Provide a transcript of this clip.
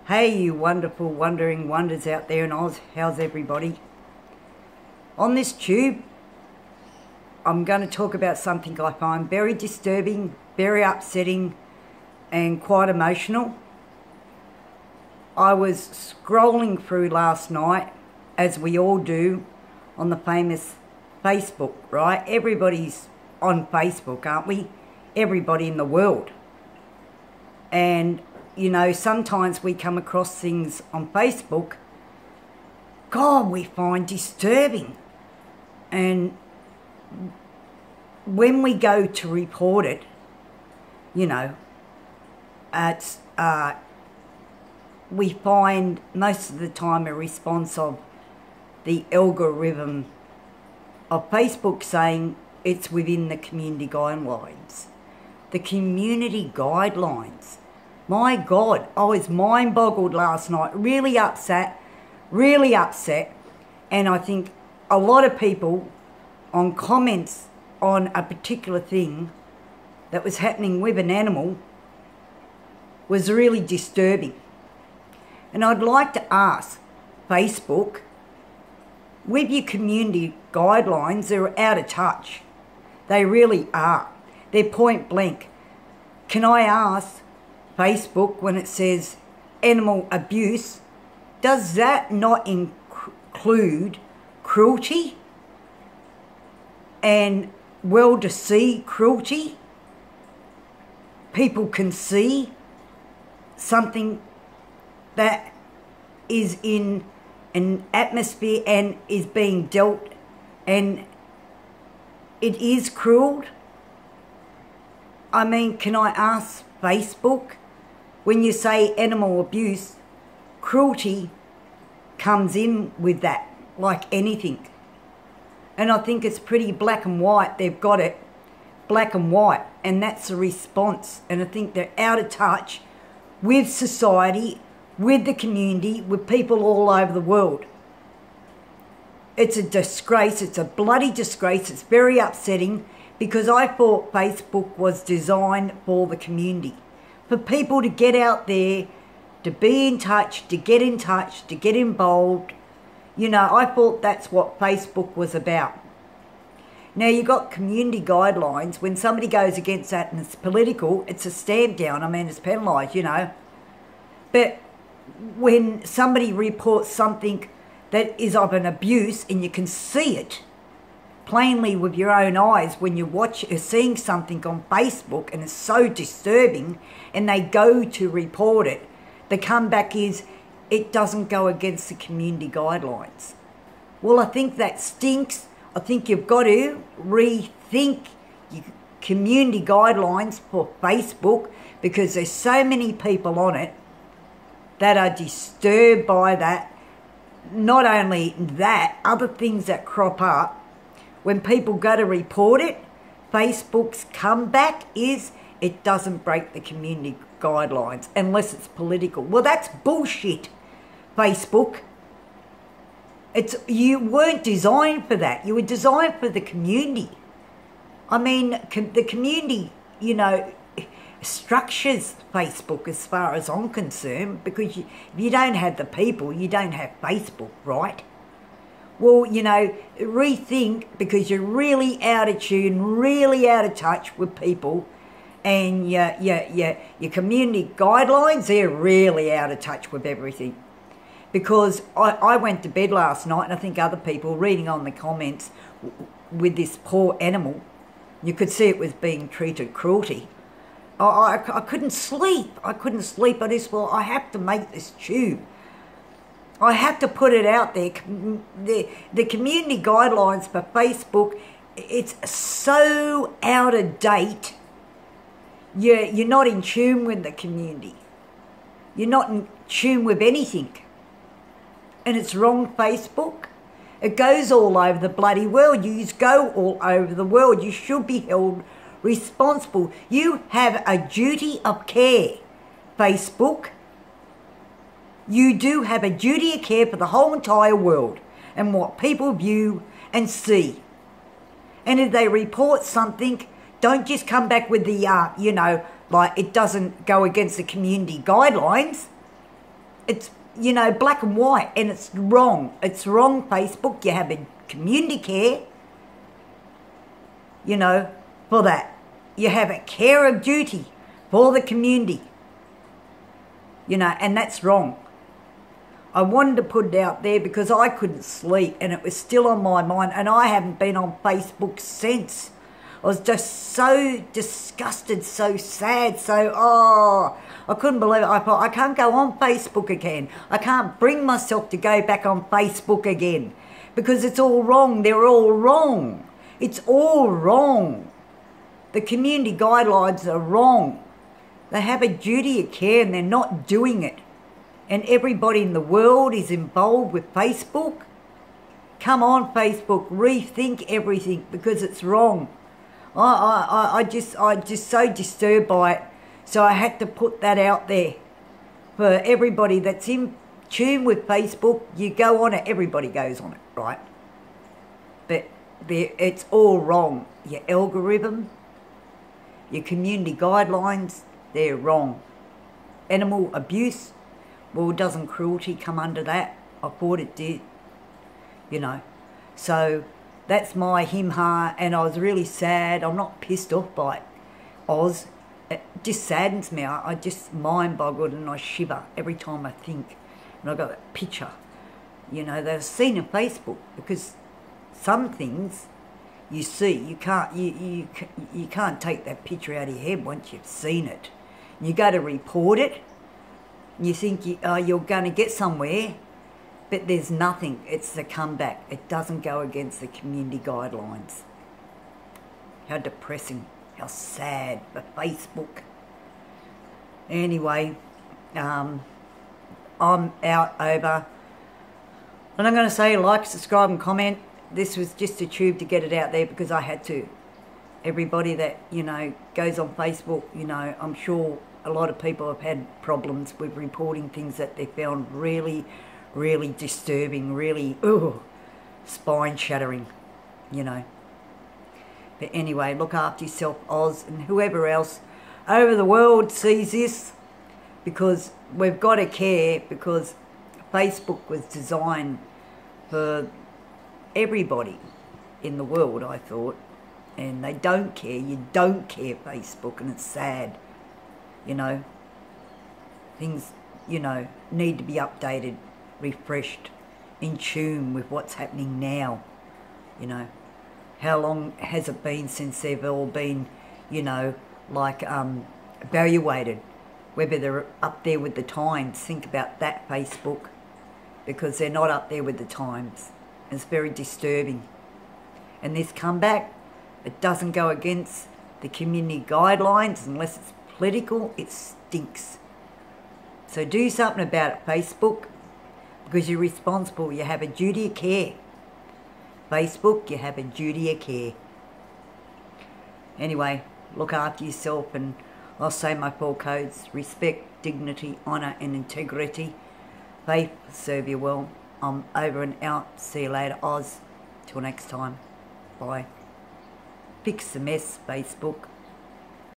Hey, you wonderful, wondering wonders out there in Oz. How's everybody? On this tube, I'm going to talk about something I find very disturbing, very upsetting, and quite emotional. I was scrolling through last night, as we all do, on the famous Facebook, right? Everybody's on Facebook, aren't we? Everybody in the world. And you know, sometimes we come across things on Facebook, God, we find disturbing. And when we go to report it, you know, it's, we find most of the time a response of the algorithm of Facebook saying it's within the community guidelines. The community guidelines. My God, I was mind-boggled last night, really upset, and I think a lot of people on comments on a particular thing that was happening with an animal was really disturbing. And I'd like to ask Facebook, with your community guidelines, they're out of touch. They really are. They're point blank. Can I ask Facebook, when it says animal abuse, does that not include cruelty and well-to-see cruelty? People can see something that is in an atmosphere and is being dealt, and it is cruel. I mean, can I ask Facebook, when you say animal abuse, cruelty comes in with that, like anything. And I think it's pretty black and white. They've got it black and white, and that's the response. And I think they're out of touch with society, with the community, with people all over the world. It's a disgrace. It's a bloody disgrace. It's very upsetting, because I thought Facebook was designed for the community, for people to get out there, to be in touch, to get involved. You know, I thought that's what Facebook was about. Now, you got community guidelines. When somebody goes against that and it's political, it's a stamp down. I mean, it's penalised, you know. But when somebody reports something that is of an abuse, and you can see it plainly with your own eyes when you're seeing something on Facebook and it's so disturbing, and they go to report it, the comeback is it doesn't go against the community guidelines. Well, I think that stinks. I think you've got to rethink your community guidelines for Facebook, because there's so many people on it that are disturbed by that. Not only that, other things that crop up. When people go to report it, Facebook's comeback is it doesn't break the community guidelines unless it's political. Well, that's bullshit, Facebook. You weren't designed for that. You were designed for the community. I mean, the community, you know, structures Facebook as far as I'm concerned, because if you don't have the people, you don't have Facebook, right? Well, you know, rethink, because you're really out of tune, really out of touch with people, and your community guidelines, they're really out of touch with everything. Because I went to bed last night, and I think other people, reading on the comments with this poor animal, you could see it was being treated cruelty. I couldn't sleep. I just thought, I have to make this tube. I have to put it out there. The community guidelines for Facebook, it's so out of date. You're not in tune with the community. You're not in tune with anything. And it's wrong, Facebook. It goes all over the bloody world. You go all over the world. You should be held responsible. You have a duty of care, Facebook. You do have a duty of care for the whole entire world and what people view and see. And if they report something, don't just come back with the, like it doesn't go against the community guidelines. it's, you know, black and white, and it's wrong. It's wrong, Facebook. You have a community care, you know, for that. You have a care of duty for the community, you know, and that's wrong. I wanted to put it out there because I couldn't sleep and it was still on my mind, and I haven't been on Facebook since. I was just so disgusted, so sad, I couldn't believe it. I thought, I can't go on Facebook again. I can't bring myself to go back on Facebook again because it's all wrong. They're all wrong. It's all wrong. The community guidelines are wrong. They have a duty of care and they're not doing it. And everybody in the world is involved with Facebook. Come on, Facebook, rethink everything because it's wrong. I just so disturbed by it. So I had to put that out there for everybody that's in tune with Facebook. You go on it, everybody goes on it, right? But it's all wrong. Your algorithm, your community guidelines, they're wrong. Animal abuse, well, doesn't cruelty come under that? I thought it did, you know. So that's my him-ha, and I was really sad. I'm not pissed off by it. It just saddens me. I just mind-boggled and I shiver every time I think. And I got that picture, you know, that I've seen on Facebook, because some things you see, you can't take that picture out of your head once you've seen it. You go to report it, you think you're going to get somewhere, but there's nothing. It's the comeback. It doesn't go against the community guidelines. How depressing. How sad for Facebook. Anyway, I'm out over. And I'm going to say like, subscribe and comment. This was just a tube to get it out there because I had to. Everybody that, you know, goes on Facebook, you know, I'm sure a lot of people have had problems with reporting things that they found really, really disturbing, really, spine-shattering, you know. But anyway, look after yourself, Oz, and whoever else over the world sees this, because we've got to care, because Facebook was designed for everybody in the world, I thought, and they don't care. You don't care, Facebook, and it's sad, you know. Things, you know, need to be updated, refreshed, in tune with what's happening now, you know. How long has it been since they've all been, you know, like evaluated, whether they're up there with the times? Think about that, Facebook, because they're not up there with the times. It's very disturbing. And this comeback, it doesn't go against the community guidelines unless it's political. It stinks. So do something about it, Facebook, because you're responsible. You have a duty of care. Facebook, you have a duty of care. Anyway, look after yourself, and I'll say my 4 codes: respect, dignity, honour and integrity. Faith, serve you well. I'm over and out. See you later, Oz. Till next time. Bye. Fix the mess, Facebook.